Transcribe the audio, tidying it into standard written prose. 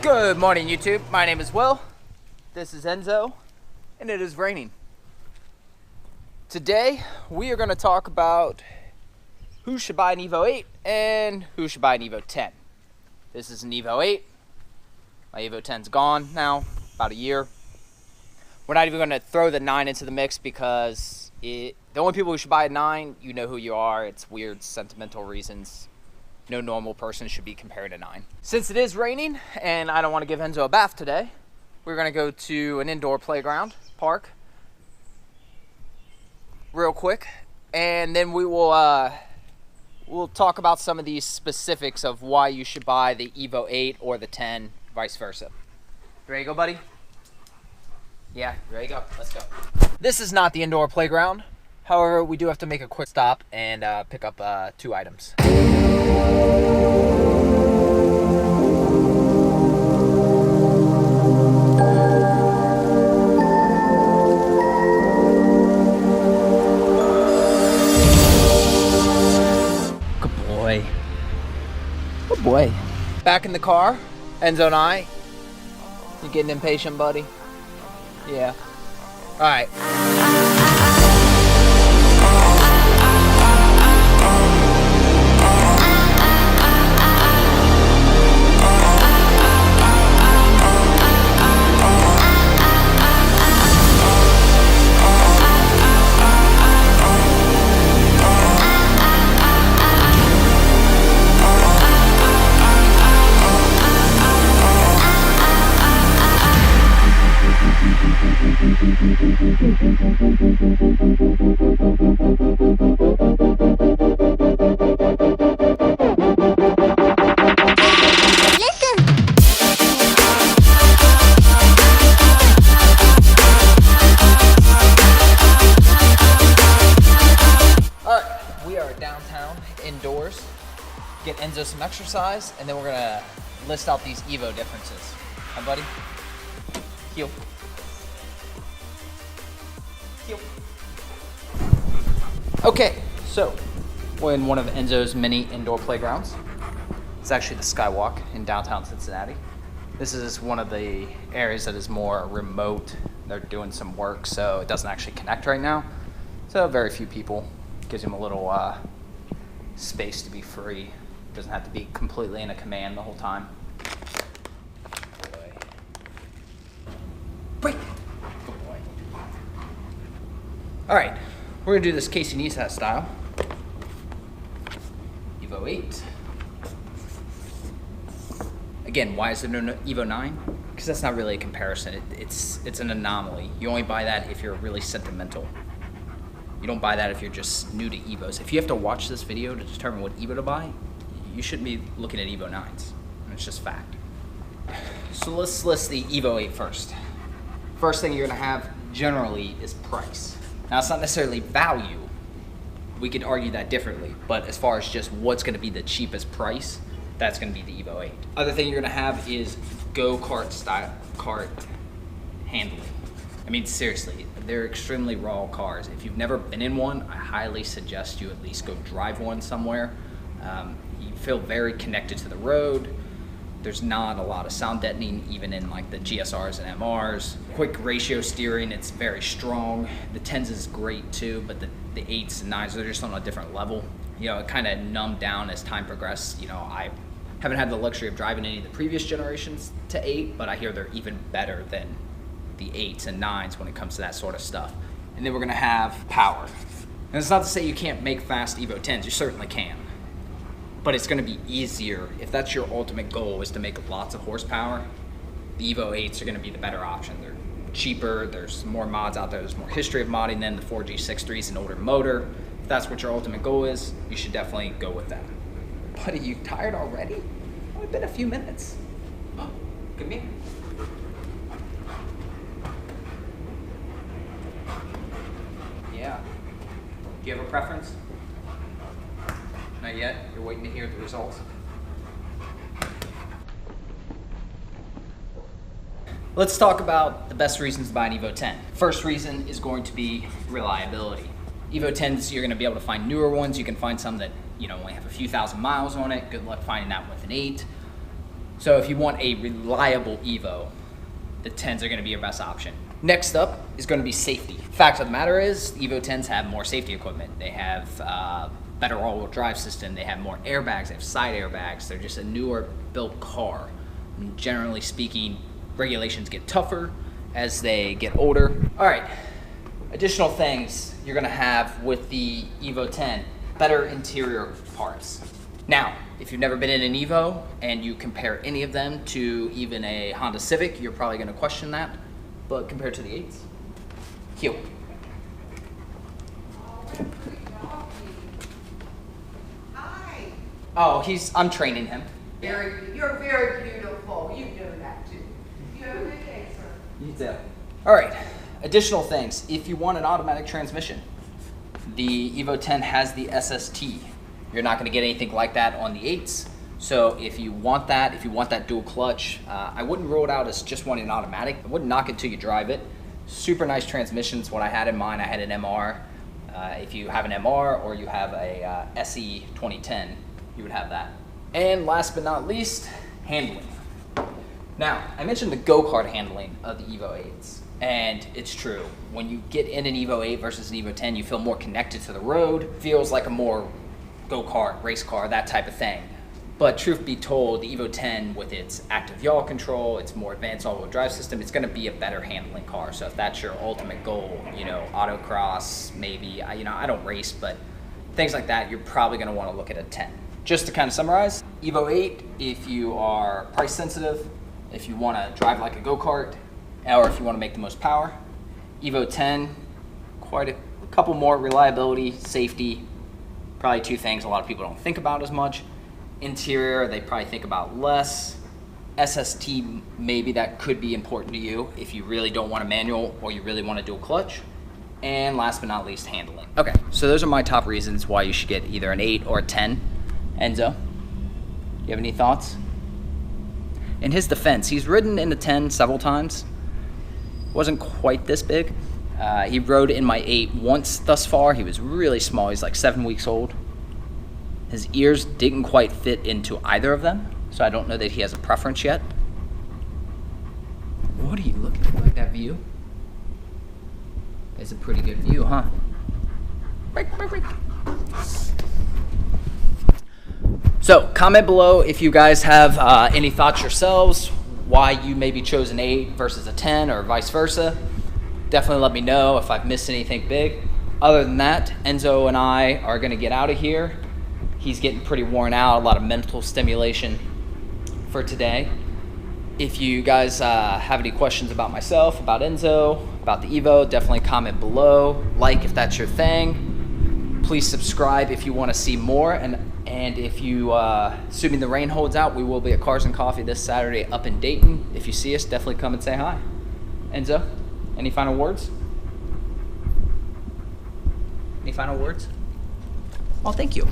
Good morning, YouTube. My name is Will. This is Enzo, and it is raining. Today, we are going to talk about who should buy an Evo 8 and who should buy an Evo 10. This is an Evo 8. My Evo 10's gone now, about a year. We're not even going to throw the 9 into the mix because the only people who should buy a 9, you know who you are. It's weird, sentimental reasons. No normal person should be compared to 9. Since it is raining and I don't want to give Enzo a bath today, we're going to go to an indoor playground, park, real quick, and then we will we'll talk about some of these specifics of why you should buy the Evo 8 or the 10, vice versa. Ready to go, buddy? Yeah, ready to go. Let's go. This is not the indoor playground. However, we do have to make a quick stop and pick up 2 items. Good boy. Good boy. Back in the car, Enzo and I. You getting impatient, buddy? Yeah. All right. Indoors, get Enzo some exercise, and then we're gonna list out these Evo differences. Hi, buddy. Heel. Heel. Okay, so we're in one of Enzo's many indoor playgrounds. It's actually the Skywalk in downtown Cincinnati. This is one of the areas that is more remote. They're doing some work, so it doesn't actually connect right now. So very few people. Gives them a little space to be free. Doesn't have to be completely in a command the whole time. Boy. Break. Good boy. All right, we're gonna do this Casey Neistat style. Evo 8. Again, why is there no Evo 9? Because that's not really a comparison. It's an anomaly. You only buy that if you're really sentimental. You don't buy that if you're just new to Evos. If you have to watch this video to determine what Evo to buy, you shouldn't be looking at Evo 9s. It's just fact. So let's list the Evo 8 first. First thing you're gonna have generally is price. Now it's not necessarily value. We could argue that differently, but as far as just what's gonna be the cheapest price, that's gonna be the Evo 8. Other thing you're gonna have is go-kart style kart handling. I mean, seriously, they're extremely raw cars. If you've never been in one, I highly suggest you at least go drive one somewhere. You feel very connected to the road. There's not a lot of sound deadening, even in like the GSRs and MRs. Quick ratio steering, it's very strong. The 10s is great too, but the 8s and 9s, they're just on a different level. You know, it kind of numbed down as time progressed. You know, I haven't had the luxury of driving any of the previous generations to 8, but I hear they're even better than the 8s and 9s when it comes to that sort of stuff. And then we're gonna have power. And it's not to say you can't make fast Evo 10s, you certainly can. But it's gonna be easier. If that's your ultimate goal, is to make lots of horsepower, the Evo 8s are gonna be the better option. They're cheaper, there's more mods out there, there's more history of modding than the 4G63 is an older motor. If that's what your ultimate goal is, you should definitely go with that. But are you tired already? It's only been a few minutes. Oh, come here. Yeah. Do you have a preference? Not yet? You're waiting to hear the results? Let's talk about the best reasons to buy an Evo 10. First reason is going to be reliability. Evo 10s, you're gonna be able to find newer ones. You can find some that, you know, only have a few thousand miles on it. Good luck finding that with an 8. So if you want a reliable Evo, the 10s are going to be your best option. Next up is going to be safety. Fact of the matter is, Evo 10s have more safety equipment. They have better all-wheel drive system. They have more airbags. They have side airbags. They're just a newer built car. And generally speaking, regulations get tougher as they get older. All right, additional things you're going to have with the Evo 10, better interior parts. Now, if you've never been in an Evo and you compare any of them to even a Honda Civic, you're probably going to question that. But compared to the 8s, cute. Hi. Oh, I'm training him. You're very beautiful. You know that too. You have a good day, sir. You too. All right, additional things. If you want an automatic transmission, the Evo 10 has the SST. You're not going to get anything like that on the 8s. So if you want that dual clutch, I wouldn't rule it out as just wanting an automatic. I wouldn't knock it till you drive it. Super nice transmissions. What I had in mine, I had an MR. If you have an MR or you have a SE 2010, you would have that. And last but not least, handling. Now, I mentioned the go-kart handling of the Evo 8s. And it's true. When you get in an Evo 8 versus an Evo 10, you feel more connected to the road. Feels like a more go-kart, race car, that type of thing. But truth be told, the Evo 10 with its active yaw control, its more advanced all-wheel drive system, it's going to be a better handling car. So if that's your ultimate goal, autocross, maybe, I don't race, but things like that, you're probably going to want to look at a 10. Just to kind of summarize, Evo 8, if you are price sensitive, if you want to drive like a go-kart, or if you want to make the most power. Evo 10, quite a couple more: reliability, safety, probably two things a lot of people don't think about as much. Interior, they probably think about less. SST, maybe that could be important to you if you really don't want a manual or you really want a dual clutch. And last but not least, handling. Okay, so those are my top reasons why you should get either an 8 or a 10. Enzo, you have any thoughts? In his defense, he's ridden in the 10 several times. Wasn't quite this big. He rode in my 8 once thus far. He was really small. He's like 7 weeks old. His ears didn't quite fit into either of them, so I don't know that he has a preference yet. What are you looking at? Like that view? It's a pretty good view, huh? So comment below if you guys have any thoughts yourselves, why you maybe chose an 8 versus a 10 or vice versa. Definitely let me know if I've missed anything big. Other than that, Enzo and I are gonna get out of here. He's getting pretty worn out, a lot of mental stimulation for today. If you guys have any questions about myself, about Enzo, about the Evo, definitely comment below. Like if that's your thing. Please subscribe if you wanna see more. And if you, assuming the rain holds out, we will be at Cars and Coffee this Saturday up in Dayton. If you see us, definitely come and say hi. Enzo, any final words? Any final words? Well, thank you.